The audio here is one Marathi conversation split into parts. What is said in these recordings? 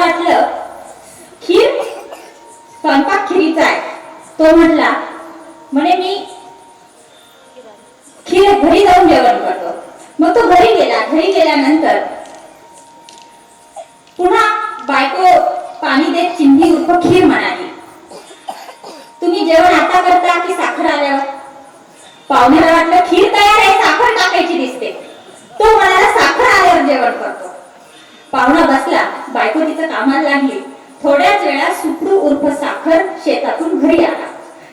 वाटलं खीर स्वयंपाक खिरीचा आहे. तो म्हणे मी खीर घरी जाऊन जेवण करतो. मग तो घरी गेला. घरी गेल्यानंतर पुन्हा बायको पाणी देत चिंधी उर्फ खीर म्हणाली, तुम्ही जेवण आता करता की साखर आल्यावर? पाहुण्याला वाटलं खीर तयार आहे, साखर टाकायची दिसते. तो म्हणाला साखर आल्यावर जेवण करतो. पाहुणा बसला. बायको तिचं कामाला लागली. थोड्याच वेळात सुपडू उर्फ साखर शेतातून घरी आला.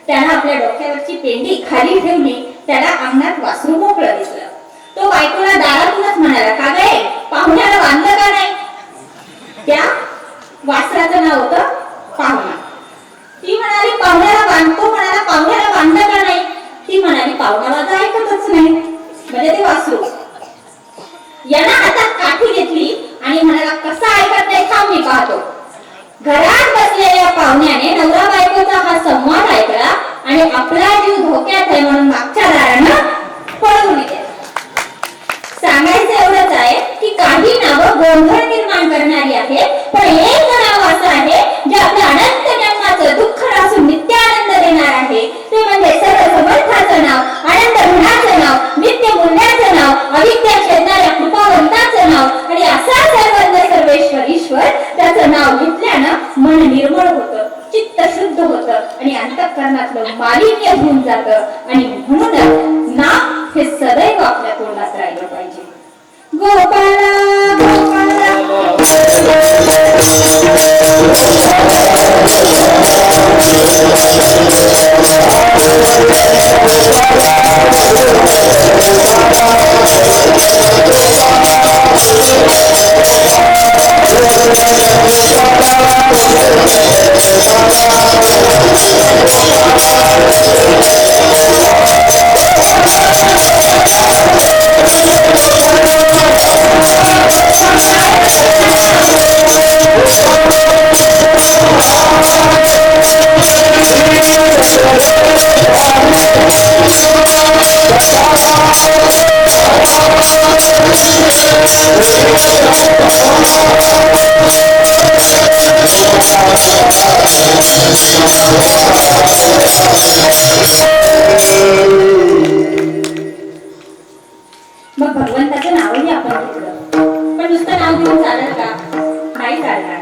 त्यानं आपल्या डोक्यावरची पेंडी खाली ठेवली. त्याला अंगणात वासरू मोकळं दिसलं. तो बायकोला दारातूनच म्हणाला, का गे पाहुण्याला बांधलं का नाही? त्या वासराचं नाव होतं पाहुणा. ती म्हणाली पाहुण्याला बांधतो. म्हणाला पाहुण्याला बांधलं का नाही? ती म्हणाली पाहुणा माझं ऐकतच नाही. म्हणजे ते वासरू. यानं हातात काठी घेतली आणि म्हणाला कसा ऐकत नाही थांब मी पाहतो. घरात बसलेल्या पाहुण्याने नवरा बायकोचा हा संवाद ऐकला आणि आपला जीव धोक्यात आहे म्हणून मागच्या दारानं पळवून गेला. सांगायचं एवढंच आहे की काही नावं गोंधळ निर्माण करणारी आहेत, पण एक नाव असं आहे जे आपल्या अनंत जन्माचं दुःख नसून नित्य आनंद देणार आहे. ते म्हणजे सर्व समर्थाचं नाव, आनंद गुणाचं नाव, नित्य मूल्याचं नाव, अविद्या छेदणाऱ्या कृपावंताचं नाव. आणि असा सर्वज्ञ सर्वेश्वर ईश्वर, त्याचं नाव घेतल्यानं मन निर्मळ होतं, चित्त शुद्ध होतं आणि अंतःकरणातलं मालिन्य होऊन जातं. आणि म्हणूनच नाम हे सदैव आपल्या तोंडात राहिलं पाहिजे. गोपाला गोपाला मग भगवंताचं नावही आपण घेतलं. पण नुसतं नाव घेऊन चालेल का? नाही चालणार.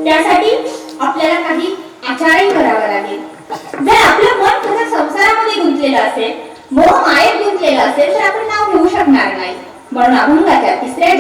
त्यासाठी आपल्याला काही आचारही करावा लागेल. जर आपलं मन खरं संसारामध्ये गुंतलेलं असेल, मोह मायेत गुंतलेलं असेल, तर आपण नाव घेऊ शकणार नाही. म्हणून अभंगाच्या तिसऱ्या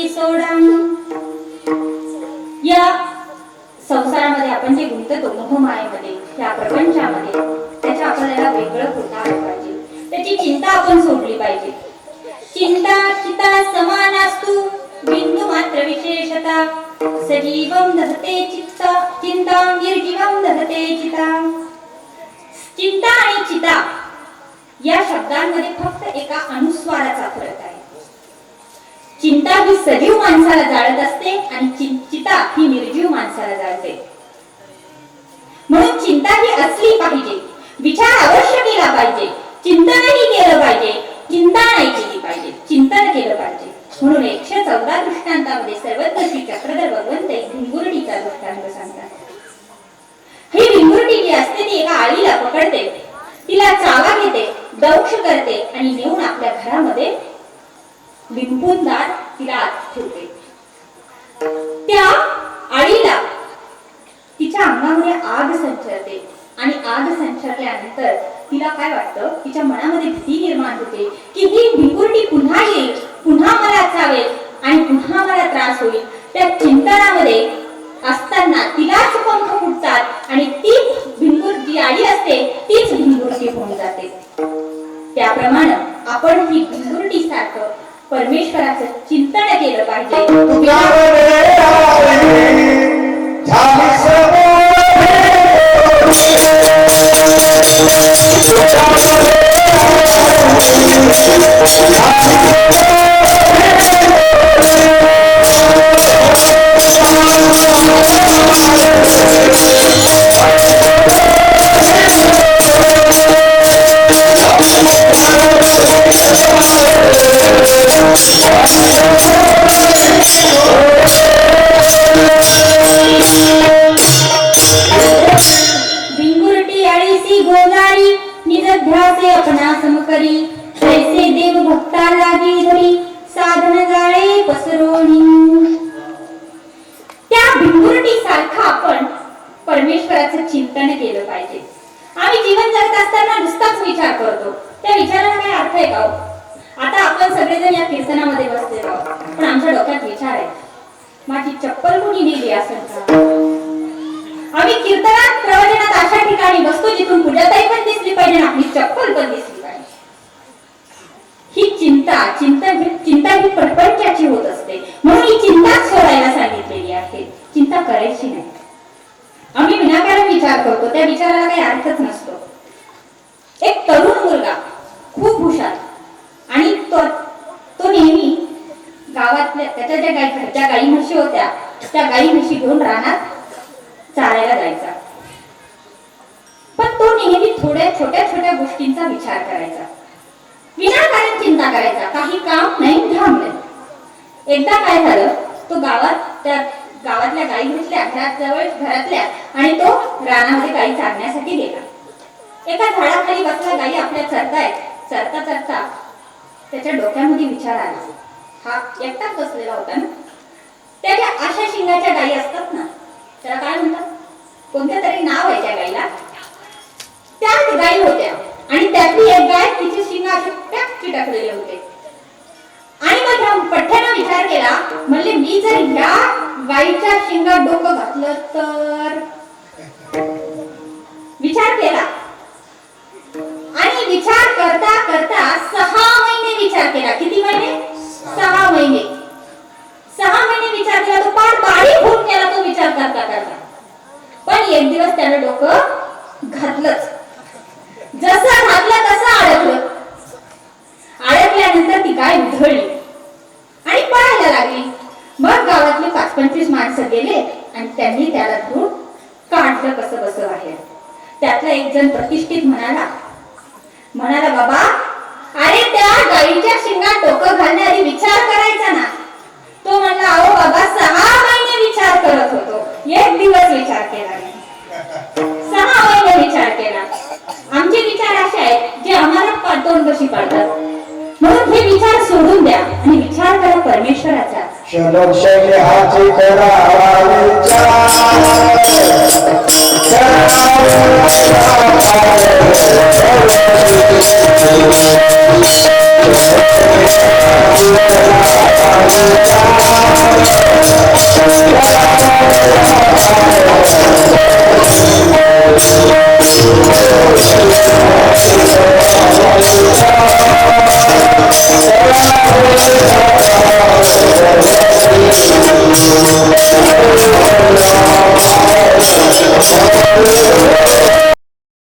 विसरती सोडा. या संसारामध्ये आपण जे गुंततो मोहमायेमध्ये, या प्रपंचामध्ये, त्याच्या आपल्याला वेगळं होता आलं पाहिजे. त्याची चिंता आपण सोडली पाहिजे. चिंता चिता समानास्तु बिंदू मात्र विशेषता. सजीवं दहते चित्ता चिंता निर्जीवं दहते चिता. चिंता आणि चिता या शब्दांमध्ये फक्त एका अनुस्वाराचा फरक आहे. चिंता ही सजीव माणसाला जाळत असते आणि चिता ही निर्जीव माणसाला जाळते. म्हणून चिंता ही असली पाहिजे, विचार अवश्य केला पाहिजे, चिंतनही केलं पाहिजे, चिंता नाही केली पाहिजे, चिंतन केलं पाहिजे. म्हणून 114 दृष्टांतामध्ये सर्वत्र श्री चक्रधर भगवंत एक भिंगुरडीचा दृष्टांत सांगतात. ही भिंगुरडी जी असते ती एका आळीला पकडते, तिला चावा घेते, दंश करते आणि नेऊन आपल्या घरामध्ये लिंबून दार तिला आत ठेवते. त्या आळीला तिच्या अंगामध्ये आग संचरते आणि आग संचरल्यानंतर तिला काय वाटतं, तिच्या मनामध्ये भीती निर्माण होते की ही भिंगुरडी पुन्हा येईल, पुन्हा मला चावेल आणि पुन्हा मला त्रास होईल. त्या चिंतनामध्ये असताना तिलाच पंख फुटतात आणि तीच भिंगुर जी आळी असते तीच भिंगुरडी होऊन जाते. त्याप्रमाणे आपण ही भिंगुरडी सारखं परमेश्वराचं चिंतन केलं पाहिजे. परमेश्वराचं चिंतन केलं पाहिजे. आम्ही जीवन जगत असताना नुसताच विचार करतो, त्या विचाराला काय अर्थ आहे का? आता आपण सगळेजण या कीर्तनामध्ये बसलेलो आहोत, पण आमच्या डोक्यात विचार आहे, माझी चप्पल कोणी दिली असेल का? आम्ही कीर्तनात प्रवचनात अशा ठिकाणी बसतो जिथून पूजाताई पण दिसली पाहिजे, आपली चप्पल पण दिसली पाहिजे. ही चिंता ही प्रपंचाची होत असते. म्हणून ही चिंताच सोडायला सांगितलेली आहे, चिंता करायची नाही. आम्ही विनाकारण विचार करतो, त्या विचाराला काही अर्थच नसतो. एक तरुण मुलगा खूप हुशार आणि तो नेहमी गावातल्या त्याच्या ज्या घरच्या गाई म्हशी होत्या त्या गाई म्हशी घेऊन रानात चारायला जायचा. पण तो नेहमी थोड्या छोट्या गोष्टींचा विचार करायचा, विनाकारण चिंता करायचा, काही काम नाही थांबलं. एकदा काय झालं, तो गावातल्या गाई घेतल्या घरातल्या आणि तो रानामध्ये गाई चारण्यासाठी गेला. एका झाडाखाली बसला, गाई आपल्या चरता त्याच्या डोक्यामध्ये विचार आला. हा एकटाच बसलेला होता ना, त्याच्या अशा शिंगाच्या गाई असतात ना, त्याला काय म्हणतात, कोणत्या तरी नाव आहे त्या गाईला. त्याच गाई होत्या आणि त्यातली एक गाय तिचे शिंग असे चिटकलेले होते. आणि मग ह्या पठ्ठ्यानं विचार केला, म्हणले मी जर ह्या गाईच्या शिंगात डोकं घातलं तर. विचार केला आणि विचार करता 6 महिने विचार केला. किती महिने? 6 महिने. 6 महिने विचार केला, तो पार बारीक होऊन गेला तो विचार करता. पण एक दिवस त्याने डोकं घातलंच. जसं घातलं तसं अडकल्यानंतर ती गाय उधळली आणि पळायला लागली. मग गावातले 5-25 माणसं गेले आणि त्यांनी त्याला धरून काढलं कसं बसं बाहेर. त्यातला एक जण प्रतिष्ठित म्हणाला बाबा, अरे त्या गाईच्या शिंगात डोकं घालण्याआधी विचार करायचा ना. तो म्हणला, अहो बाबा, 6 महिने विचार करत होतो, एक दिवस विचार केला नाही. 6 महिने विचार केला. आमचे विचार असे आहेत जे आम्हाला पाठवून कशी पाडतात. म्हणून हे विचार सोडून द्या आणि विचार करा परमेश्वराचा. विचार Thank you.